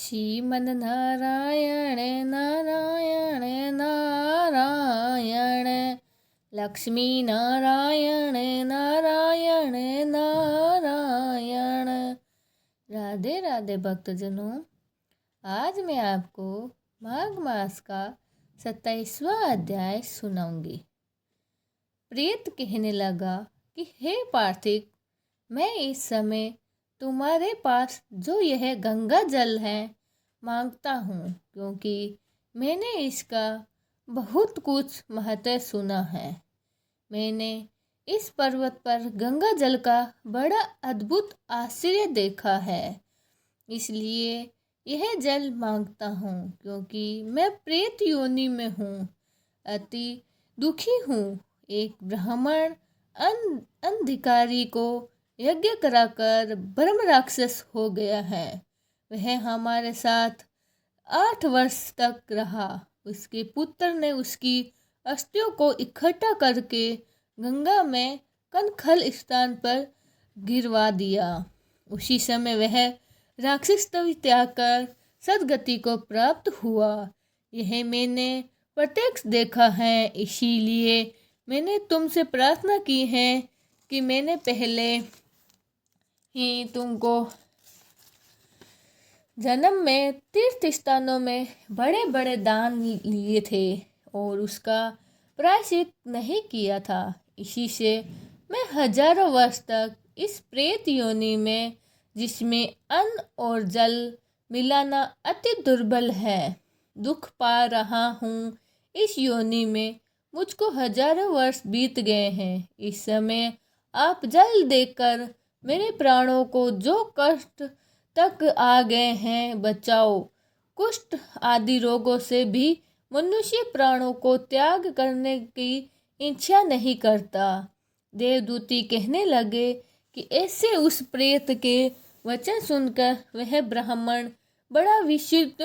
श्रीमन नारायण नारायण नारायण, लक्ष्मी नारायण नारायण नारायण। राधे राधे भक्तजनों, आज मैं आपको माघ मास का 27वां अध्याय सुनाऊंगी। प्रेत कहने लगा कि हे पार्थिक, मैं इस समय तुम्हारे पास जो यह गंगा जल है मांगता हूँ, क्योंकि मैंने इसका बहुत कुछ महत्व सुना है। मैंने इस पर्वत पर गंगा जल का बड़ा अद्भुत आश्चर्य देखा है, इसलिए यह जल मांगता हूँ, क्योंकि मैं प्रेत योनि में हूँ, अति दुखी हूँ। एक ब्राह्मण अंधिकारी को यज्ञ कराकर ब्रह्म राक्षस हो गया है। वह हमारे साथ 8 वर्ष तक रहा। उसके पुत्र ने उसकी अस्थियों को इकट्ठा करके गंगा में कनखल स्थान पर गिरवा दिया। उसी समय वह राक्षस त्याग कर सदगति को प्राप्त हुआ। यह मैंने प्रत्यक्ष देखा है, इसीलिए मैंने तुमसे प्रार्थना की है कि मैंने पहले ही तुमको जन्म में तीर्थ स्थानों में बड़े बड़े दान लिए थे और उसका प्रायश्चित नहीं किया था। इसी से मैं हजारों वर्ष तक इस प्रेत योनि में, जिसमें अन्न और जल मिलाना अति दुर्बल है, दुख पा रहा हूँ। इस योनि में मुझको हजारों वर्ष बीत गए हैं। इस समय आप जल देकर मेरे प्राणों को जो कष्ट तक आ गए हैं बचाओ। कुष्ठ आदि रोगों से भी मनुष्य प्राणों को त्याग करने की इच्छा नहीं करता। देवदूती कहने लगे कि ऐसे उस प्रेत के वचन सुनकर वह ब्राह्मण बड़ा विस्मित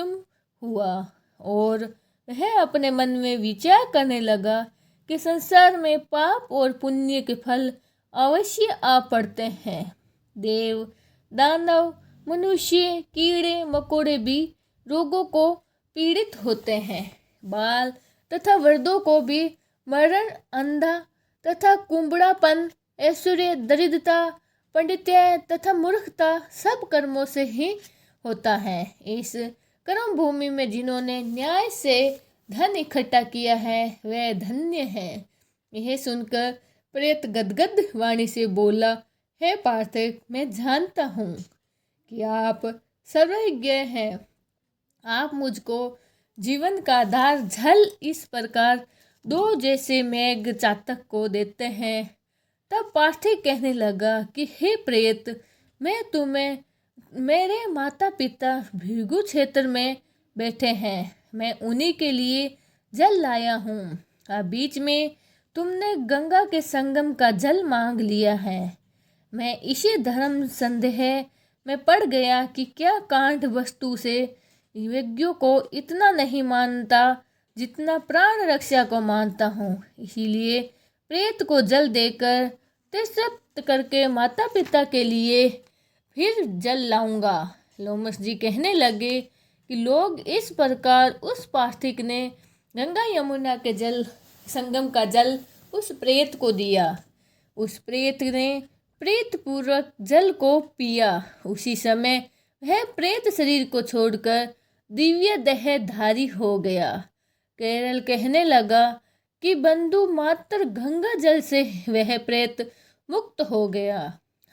हुआ और वह अपने मन में विचार करने लगा कि संसार में पाप और पुण्य के फल अवश्य आ पड़ते हैं। देव, दानव, मनुष्य, कीड़े मकोड़े भी रोगों को पीड़ित होते हैं। बाल तथा वृद्धों को भी मरण, अंधा तथा कुंबड़ापन, ऐश्वर्य, दरिद्रता, पंडित्य तथा मूर्खता सब कर्मों से ही होता है। इस कर्म भूमि में जिन्होंने न्याय से धन इकट्ठा किया है वह धन्य है। यह सुनकर प्रेत गदगद वाणी से बोला, हे पार्थिक, मैं जानता हूँ कि आप सर्वज्ञ हैं। आप मुझको जीवन का आधार जल इस प्रकार दो जैसे मेघ चातक को देते हैं। तब पार्थिक कहने लगा कि हे प्रेत, मैं तुम्हें, मेरे माता पिता भृगु क्षेत्र में बैठे हैं, मैं उन्हीं के लिए जल लाया हूँ। अब बीच में तुमने गंगा के संगम का जल मांग लिया है। मैं इसी धर्म संदेह में पड़ गया कि क्या कांड वस्तु से यज्ञों को इतना नहीं मानता जितना प्राण रक्षा को मानता हूँ, इसीलिए प्रेत को जल देकर तृप्त करके माता पिता के लिए फिर जल लाऊंगा। लोमस जी कहने लगे कि लोग इस प्रकार उस पार्थिक ने गंगा यमुना के जल संगम का जल उस प्रेत को दिया। उस प्रेत ने प्रेत पूर्वक जल को पिया। उसी समय वह प्रेत शरीर को छोड़कर दिव्य देहधारी हो गया। केरल कहने लगा कि बंधु मात्र गंगा जल से वह प्रेत मुक्त हो गया।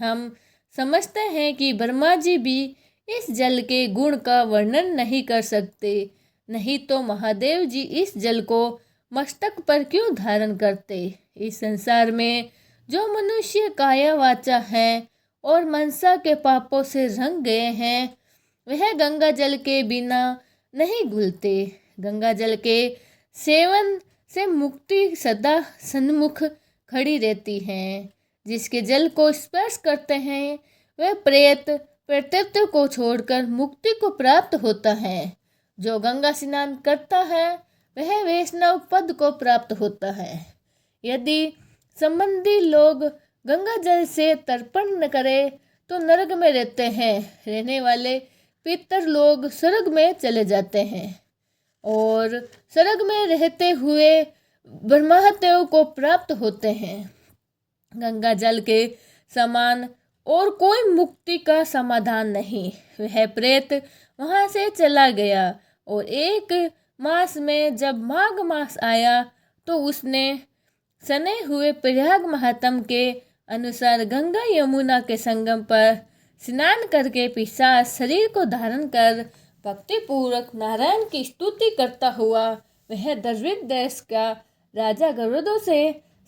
हम समझते हैं कि ब्रह्मा जी भी इस जल के गुण का वर्णन नहीं कर सकते, नहीं तो महादेव जी इस जल को मस्तक पर क्यों धारण करते। इस संसार में जो मनुष्य काया वाचा है और मनसा के पापों से रंग गए हैं, वह गंगा जल के बिना नहीं घुलते। गंगा जल के सेवन से मुक्ति सदा सन्मुख खड़ी रहती है। जिसके जल को स्पर्श करते हैं वह प्रेत प्रत्यत्व को छोड़कर मुक्ति को प्राप्त होता है। जो गंगा स्नान करता है वह वैष्णव पद को प्राप्त होता है। यदि संबंधी लोग गंगा जल से तर्पण न करें तो नरक में रहते हैं। रहने वाले पितर लोग स्वर्ग में चले जाते हैं और स्वर्ग में रहते हुए ब्रह्मदेव को प्राप्त होते हैं। गंगा जल के समान और कोई मुक्ति का समाधान नहीं। वह प्रेत वहाँ से चला गया और एक मास में जब माघ मास आया तो उसने सने हुए प्रयाग महात्म के अनुसार गंगा यमुना के संगम पर स्नान करके पिशाच शरीर को धारण कर भक्तिपूर्वक नारायण की स्तुति करता हुआ वह द्रविड़ देश का राजा गरुड़ से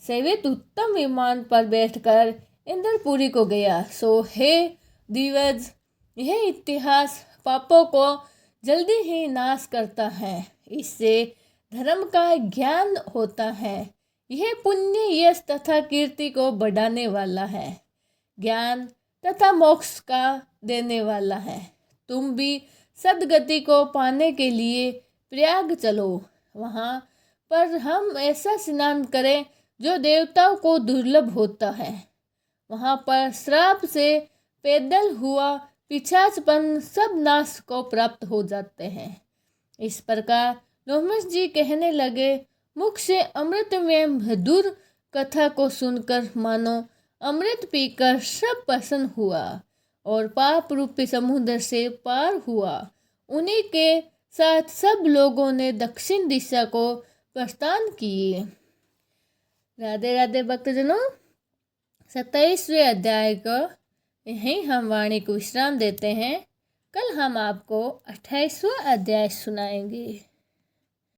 सेवित उत्तम विमान पर बैठकर इंद्रपुरी को गया। सो हे दिवज, यह इतिहास पापों को जल्दी ही नाश करता है। इससे धर्म का ज्ञान होता है। यह पुण्य यश तथा कीर्ति को बढ़ाने वाला है, ज्ञान तथा मोक्ष का देने वाला है। तुम भी सद्गति को पाने के लिए प्रयाग चलो। वहाँ पर हम ऐसा स्नान करें जो देवताओं को दुर्लभ होता है। वहाँ पर श्राप से पैदल हुआ पिशाचपन सब नाश को प्राप्त हो जाते हैं। इस प्रकार लोमस जी कहने लगे, मुख से अमृत में मधुर कथा को सुनकर मानो अमृत पीकर सब प्रसन्न हुआ और पाप रूपी समुद्र से पार हुआ। उन्हीं के साथ सब लोगों ने दक्षिण दिशा को प्रस्थान किए। राधे राधे भक्तजनों, 27वें अध्याय को यहीं हम वाणी को विश्राम देते हैं। कल हम आपको 28वां अध्याय सुनाएंगे।